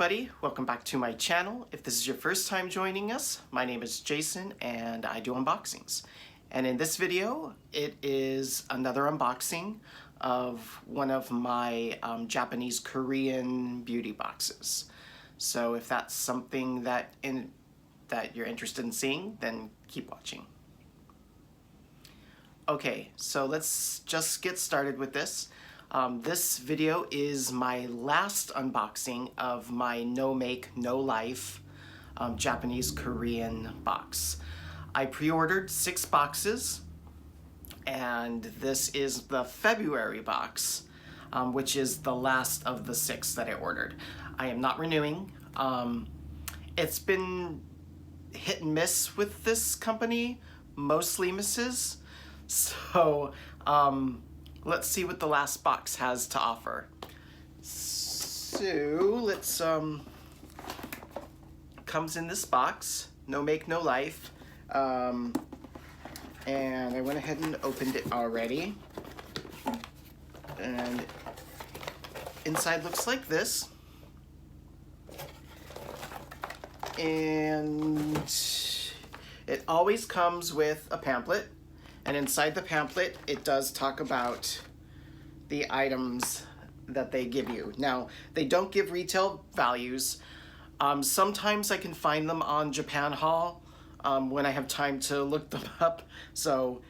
everybody, welcome back to my channel. If this is your first time joining us, my name is Jason and I do unboxings. And in this video, it is another unboxing of one of my Japanese Korean beauty boxes. So if that's something that you're interested in seeing, then keep watching. Okay, so let's just get started with this. This video is my last unboxing of my No Make, No Life Japanese Korean box. I pre-ordered 6 boxes, and this is the February box, which is the last of the 6 that I ordered. I am not renewing. It's been hit and miss with this company, mostly misses. So, let's see what the last box has to offer. So, let's, comes in this box, No Make, No Life. And I went ahead and opened it already. And inside looks like this. And it always comes with a pamphlet. And inside the pamphlet, it does talk about the items that they give you. Now, they don't give retail values. Sometimes I can find them on Japan Haul when I have time to look them up. So,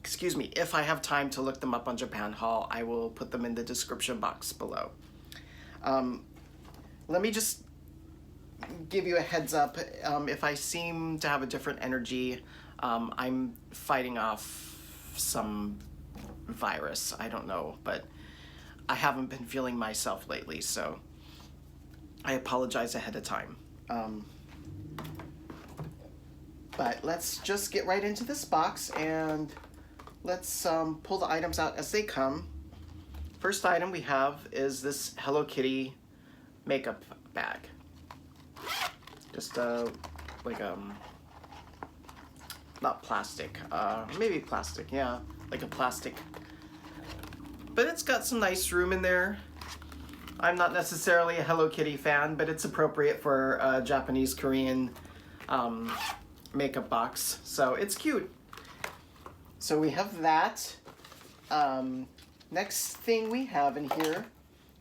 excuse me, if I have time to look them up on Japan Haul, I will put them in the description box below. Let me just give you a heads up. If I seem to have a different energy, I'm fighting off some virus, I don't know, but I haven't been feeling myself lately, so I apologize ahead of time. But let's just get right into this box and let's pull the items out as they come. First item we have is this Hello Kitty makeup bag. Just like not plastic, maybe plastic, yeah, like a plastic. But it's got some nice room in there. I'm not necessarily a Hello Kitty fan, but it's appropriate for a Japanese Korean makeup box, so it's cute. So we have that. Next thing we have in here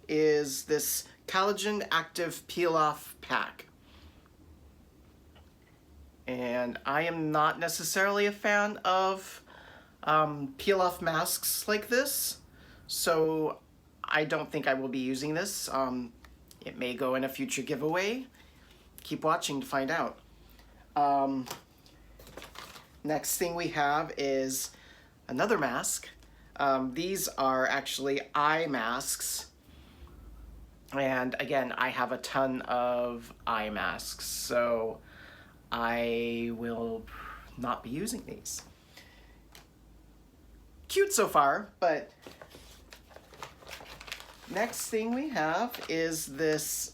is this Collagen Active Peel-Off Pack. And I am not necessarily a fan of peel-off masks like this, so I don't think I will be using this. It may go in a future giveaway. Keep watching to find out. Next thing we have is another mask. These are actually eye masks. And again, I have a ton of eye masks, so I will not be using these. Cute so far, but next thing we have is this,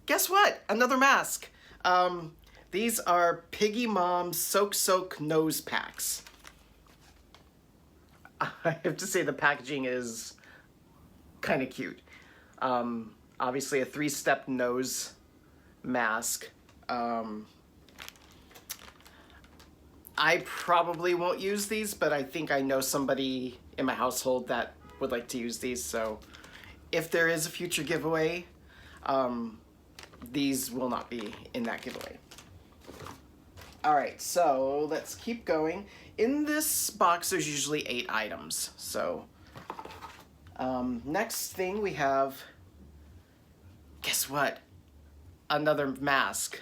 guess what? Another mask. These are Piggy Mom Soak Nose Packs. I have to say the packaging is kind of cute. Obviously a 3-step nose mask. I probably won't use these, but I think I know somebody in my household that would like to use these, so if there is a future giveaway, these will not be in that giveaway. Alright, so let's keep going. In this box there's usually 8 items, so next thing we have, guess what? Another mask.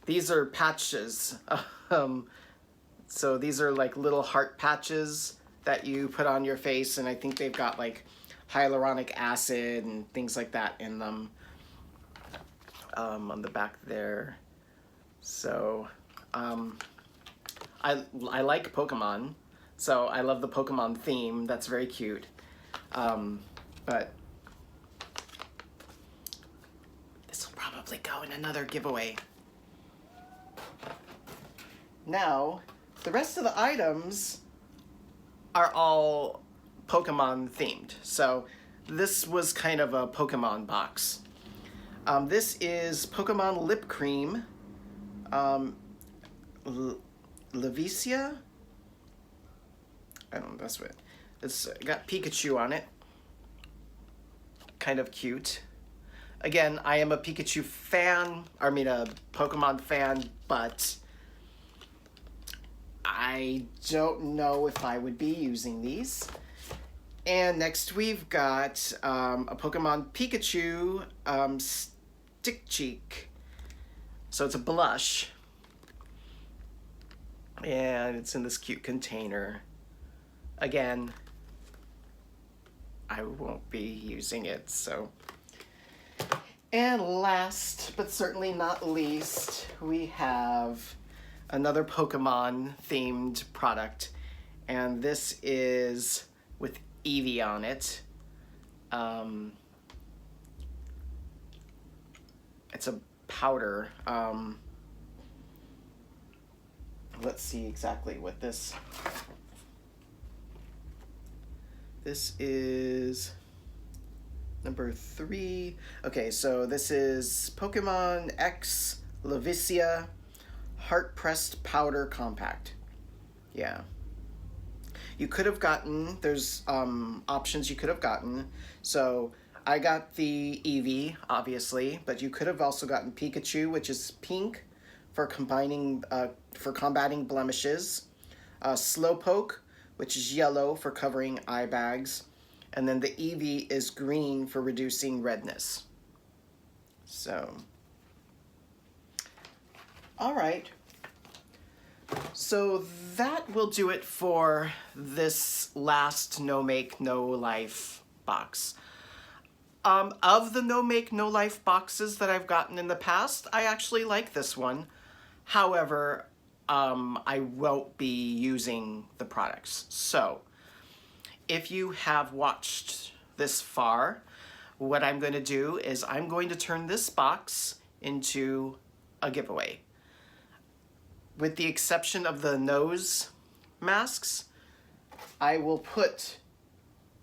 These are patches. So these are like little heart patches that you put on your face, and I think they've got like hyaluronic acid and things like that in them on the back there. So I like Pokemon, so I love the Pokemon theme. That's very cute. But this will probably go in another giveaway. Now, the rest of the items are all Pokemon themed. So this was kind of a Pokemon box. This is Pokemon Lip Cream, Levicia? I don't know, that's what it's got Pikachu on it. Kind of cute. Again, I am a Pikachu fan, I mean a Pokemon fan, but I don't know if I would be using these. And next we've got a Pokemon Pikachu Stick Cheek. So it's a blush. And it's in this cute container. Again, I won't be using it, so. And last, but certainly not least, we have another Pokemon themed product. And this is with Eevee on it. It's a powder. Let's see exactly what this is. Number 3. Okay, so this is Pokemon X Levicia Heart Pressed Powder Compact. Yeah. You could have gotten, there's options you could have gotten. So I got the Eevee, obviously, but you could have also gotten Pikachu, which is pink for combating blemishes. Slowpoke, which is yellow for covering eye bags. And then the Eevee is green for reducing redness. So, all right. So that will do it for this last No Make, No Life box. Of the No Make, No Life boxes that I've gotten in the past, I actually like this one. However, I won't be using the products. So, if you have watched this far, what I'm going to do is I'm going to turn this box into a giveaway. With the exception of the nose masks, I will put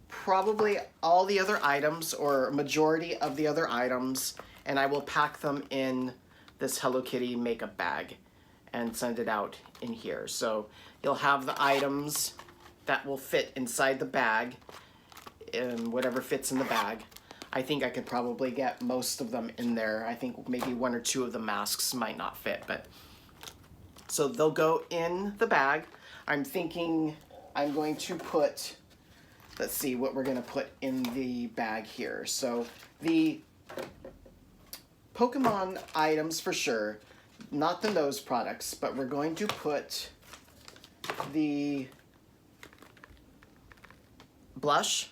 probably all the other items, or majority of the other items, and I will pack them in this Hello Kitty makeup bag and send it out in here. So you'll have the items that will fit inside the bag, and whatever fits in the bag. I think I could probably get most of them in there. I think maybe 1 or 2 of the masks might not fit, but so they'll go in the bag. I'm thinking I'm going to put, let's see what we're gonna put in the bag here. So the Pokemon items for sure, not the nose products, but we're going to put the blush,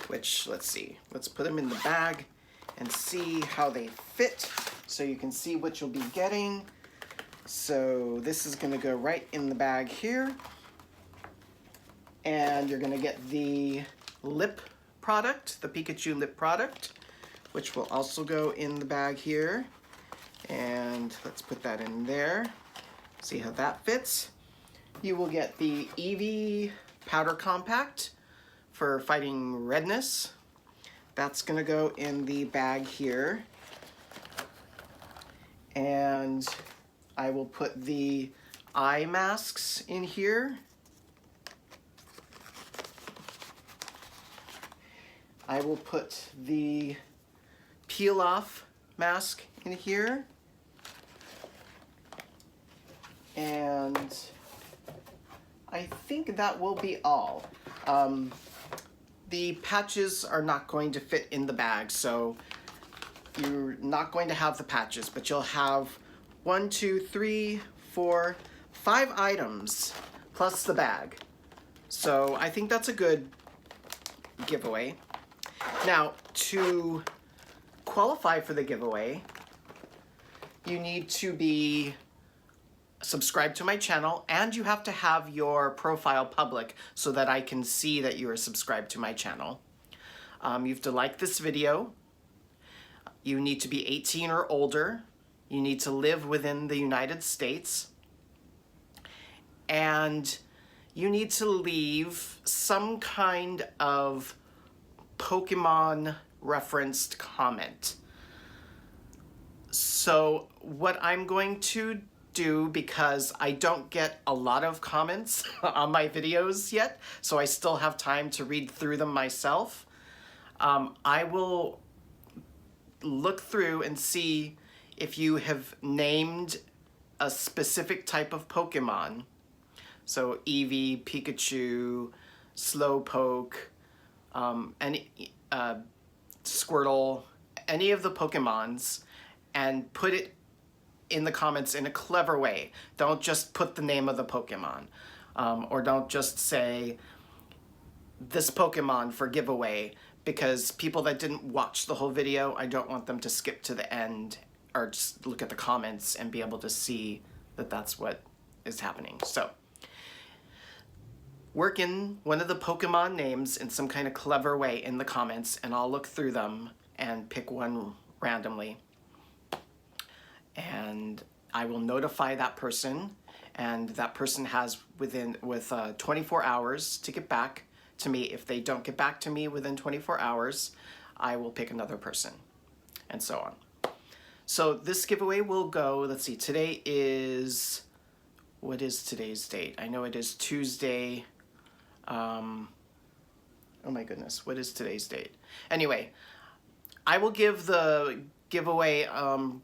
which, let's see, let's put them in the bag and see how they fit so you can see what you'll be getting. So this is gonna go right in the bag here. And you're gonna get the lip product, the Pikachu lip product, which will also go in the bag here. And let's put that in there. See how that fits. You will get the Eevee powder compact for fighting redness. That's gonna go in the bag here. And I will put the eye masks in here. I will put the peel off mask in here. And I think that will be all. The patches are not going to fit in the bag, so you're not going to have the patches, but you'll have 1, 2, 3, 4, 5 items plus the bag. So I think that's a good giveaway. Now, to qualify for the giveaway, you need to be subscribed to my channel, and you have to have your profile public so that I can see that you are subscribed to my channel. You have to like this video. You need to be 18 or older. You need to live within the United States. And you need to leave some kind of Pokemon referenced comment. So what I'm going to do, because I don't get a lot of comments on my videos yet, so I still have time to read through them myself, I will look through and see if you have named a specific type of Pokemon. So Eevee, Pikachu, Slowpoke, Squirtle, any of the Pokemons, and put it in the comments in a clever way. Don't just put the name of the Pokemon, or don't just say this Pokemon for giveaway, because people that didn't watch the whole video, I don't want them to skip to the end or just look at the comments and be able to see that that's what is happening. So work in one of the Pokemon names in some kind of clever way in the comments, and I'll look through them and pick one randomly. And I will notify that person, and that person has with 24 hours to get back to me. If they don't get back to me within 24 hours, I will pick another person, and so on. So this giveaway will go, let's see, today is, what is today's date? I know it is Tuesday. Oh my goodness, what is today's date? Anyway, I will give the giveaway, I'm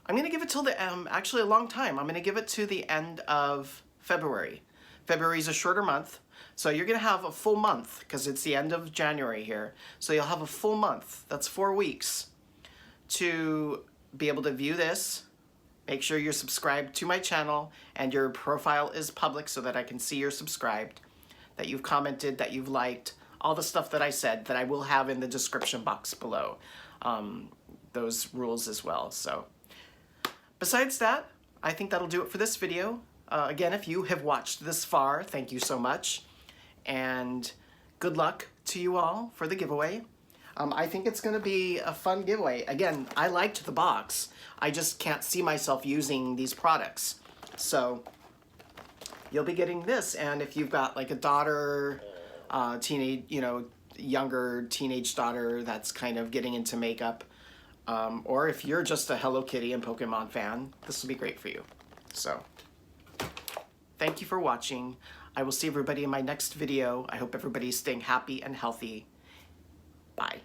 going to give it till the, actually a long time. I'm going to give it to the end of February. February is a shorter month, so you're going to have a full month, because it's the end of January here. So you'll have a full month, that's 4 weeks, to be able to view this. Make sure you're subscribed to my channel and your profile is public so that I can see you're subscribed, that you've commented, that you've liked, all the stuff that I said that I will have in the description box below. Those rules as well. So besides that, I think that'll do it for this video. Again, if you have watched this far, thank you so much. And good luck to you all for the giveaway. I think it's going to be a fun giveaway. Again, I liked the box. I just can't see myself using these products. So you'll be getting this. And if you've got like a daughter, teenage, younger teenage daughter that's kind of getting into makeup, or if you're just a Hello Kitty and Pokemon fan, this will be great for you. So thank you for watching. I will see everybody in my next video. I hope everybody's staying happy and healthy. Bye.